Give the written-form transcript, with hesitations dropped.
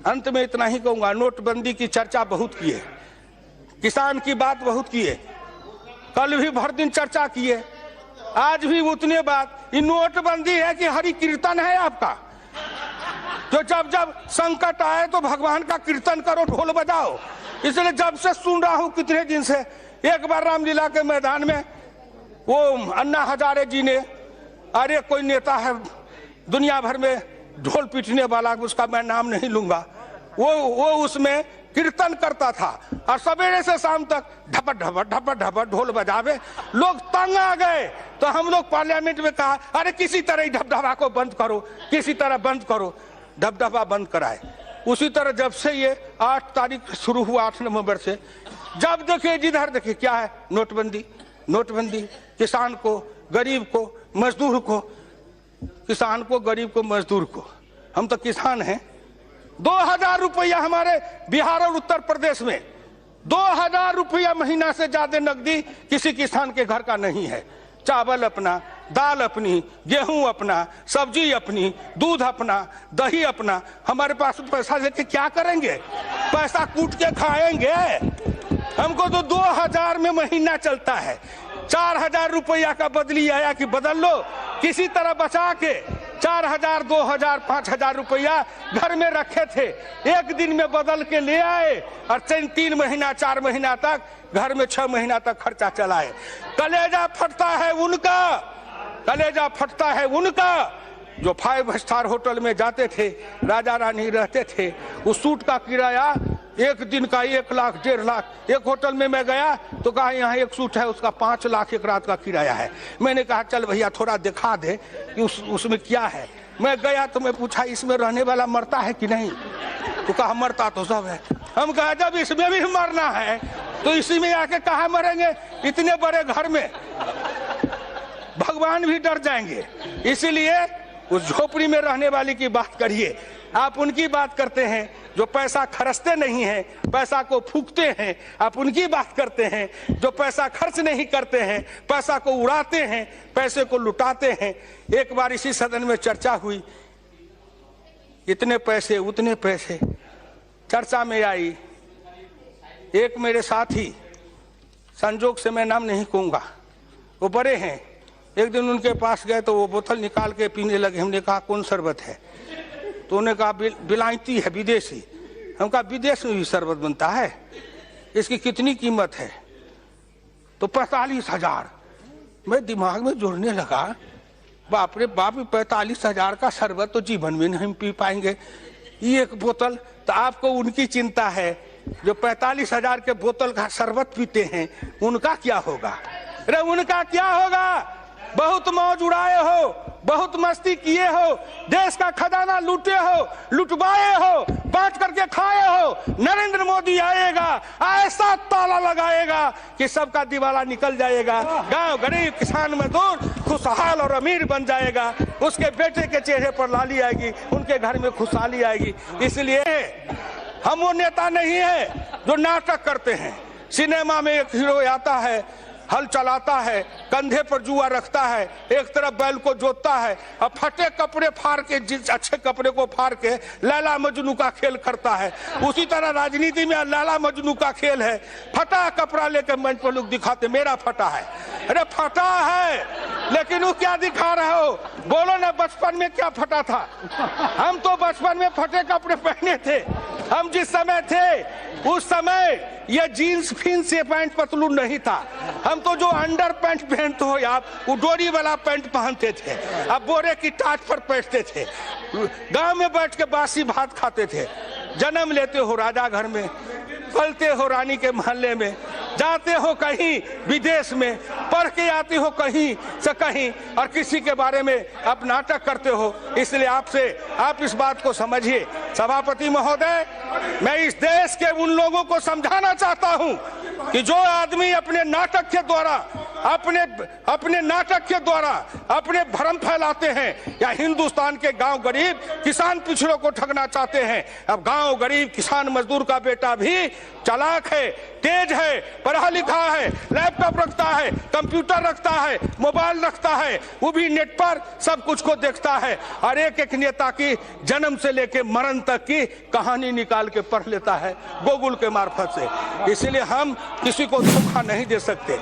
अंत में इतना ही कहूंगा, नोटबंदी की चर्चा बहुत की है, किसान की बात बहुत की है, कल भी भर दिन चर्चा किए, आज भी उतने बात। ये नोटबंदी है कि हरि कीर्तन है आपका? तो जब जब संकट आए तो भगवान का कीर्तन करो, ढोल बजाओ। इसलिए जब से सुन रहा हूं कितने दिन से, एक बार रामलीला के मैदान में वो अन्ना हजारे जी ने, अरे कोई नेता है दुनिया भर में ढोल पीटने वाला, उसका मैं नाम नहीं लूंगा, वो उसमें कीर्तन करता था और सवेरे से शाम तक ढपट ढपट ढपट ढपट ढोल बजावे, लोग तंग आ गए। तो हम लोग पार्लियामेंट में कहा, अरे किसी तरह ढपढपा को बंद करो, किसी तरह बंद करो, ढपढपा बंद कराए। उसी तरह जब से ये 8 तारीख शुरू हुआ, 8 नवंबर से, जब देखिए जिधर देखिए क्या है, नोटबंदी नोटबंदी। किसान को, गरीब को, मजदूर को, किसान को, गरीब को, मजदूर को, हम तो किसान हैं। 2000 रुपया हमारे बिहार और उत्तर प्रदेश में 2000 रुपया महीना से ज्यादा नकदी किसी किसान के घर का नहीं है। चावल अपना, दाल अपनी, गेहूं अपना, सब्जी अपनी, दूध अपना, दही अपना। हमारे पास पैसा लेके क्या करेंगे? पैसा कूट के खाएंगे। हमको तो 2000 में महीना चलता है। 4000 रुपया का बदली आया कि बदल लो, किसी तरह बचा के 4000, 2000, 5000 रुपया घर में रखे थे, एक दिन में बदल के ले आए और 3 महीना 4 महीना तक घर में 6 महीना तक खर्चा चलाए। कलेजा फटता है उनका, कलेजा फटता है उनका जो 5 स्टार होटल में जाते थे, राजा रानी रहते थे। उस सूट का किराया एक दिन का 1 लाख 1.5 लाख। एक होटल में मैं गया तो कहा यहाँ एक सूट है, उसका 5 लाख एक रात का किराया है। मैंने कहा चल भैया थोड़ा दिखा दे कि उसमें क्या है। मैं गया तो मैं पूछा इसमें रहने वाला मरता है कि नहीं? तो कहा मरता तो सब है। हम कहा जब इसमें भी मरना है तो इसी में आके कहा मरेंगे? इतने बड़े घर में भगवान भी डर जाएंगे। इसीलिए उस झोपड़ी में रहने वाली की बात करिए। आप उनकी बात करते हैं जो पैसा खर्चते नहीं हैं, पैसा को फूकते हैं। आप उनकी बात करते हैं जो पैसा खर्च नहीं करते हैं, पैसा को उड़ाते हैं, पैसे को लुटाते हैं। एक बार इसी सदन में चर्चा हुई, इतने पैसे उतने पैसे चर्चा में आई। एक मेरे साथी, संजोग से मैं नाम नहीं कहूंगा, वो बड़े हैं, एक दिन उनके पास गए तो वो बोतल निकाल के पीने लगे। हमने कहा कौन शरबत है? तो उन्होंने कहा बिलायती है, विदेशी। हम कहा विदेश में भी शरबत बनता है, इसकी कितनी कीमत है? तो 45,000। मैं दिमाग में जोड़ने लगा, बाप रे बाप, 45,000 का शरबत तो जीवन में नहीं पी पाएंगे। ये एक बोतल, तो आपको उनकी चिंता है जो 45,000 के बोतल का शरबत पीते हैं, उनका क्या होगा? अरे उनका क्या होगा? बहुत मौज उड़ाए हो, बहुत मस्ती किए हो, देश का खजाना लूटे हो, लुटवाए हो, बांट करके खाए हो। नरेंद्र मोदी आएगा, ऐसा ताला लगाएगा कि सबका दिवाला निकल जाएगा। गांव गरीब किसान मजदूर खुशहाल और अमीर बन जाएगा। उसके बेटे के चेहरे पर लाली आएगी, उनके घर में खुशहाली आएगी। इसलिए हम वो नेता नहीं है जो नाटक करते हैं। सिनेमा में एक हीरो आता है, हल चलाता है, कंधे पर जुआ रखता है, एक तरफ बैल को जोतता है और फटे कपड़े फाड़ के, जिस अच्छे कपड़े को फाड़ के लैला मजनू का खेल करता है। उसी तरह राजनीति में लैला मजनू का खेल है। फटा कपड़ा लेकर मंच पर लोग दिखाते मेरा फटा है। अरे फटा है, लेकिन वो क्या दिखा रहे हो? बोलो ना, बचपन में क्या फटा था? हम तो बचपन में फटे कपड़े पहने थे। हम जिस समय थे उस समय ये जीन्स फिन्स ये पैंट पतलून नहीं था। हम तो जो अंडर पैंट पहनते हो आप, वो डोरी वाला पैंट पहनते थे, अब बोरे की टाट पर बैठते थे, गांव में बैठ के बासी भात खाते थे। जन्म लेते हो राजा घर में, पलते हो रानी के महल्ले में, जाते हो कहीं विदेश में, पढ़ के आते हो कहीं से कहीं और किसी के बारे में आप नाटक करते हो। इसलिए आपसे आप इस बात को समझिए। सभापति महोदय, मैं इस देश के उन लोगों को समझाना चाहता हूं कि जो आदमी अपने नाटक के द्वारा अपने नाटक के द्वारा अपने भ्रम फैलाते हैं, या हिंदुस्तान के गांव गरीब किसान पिछड़ों को ठगना चाहते हैं। अब गांव गरीब किसान मजदूर का बेटा भी चालाक है, तेज है, पढ़ा लिखा है, लैपटॉप रखता है, कंप्यूटर रखता है, मोबाइल रखता है, वो भी नेट पर सब कुछ को देखता है और एक एक नेता की जन्म से लेकर मरण तक की कहानी निकाल के पढ़ लेता है गूगल के मार्फत से। इसलिए हम किसी को धोखा नहीं दे सकते।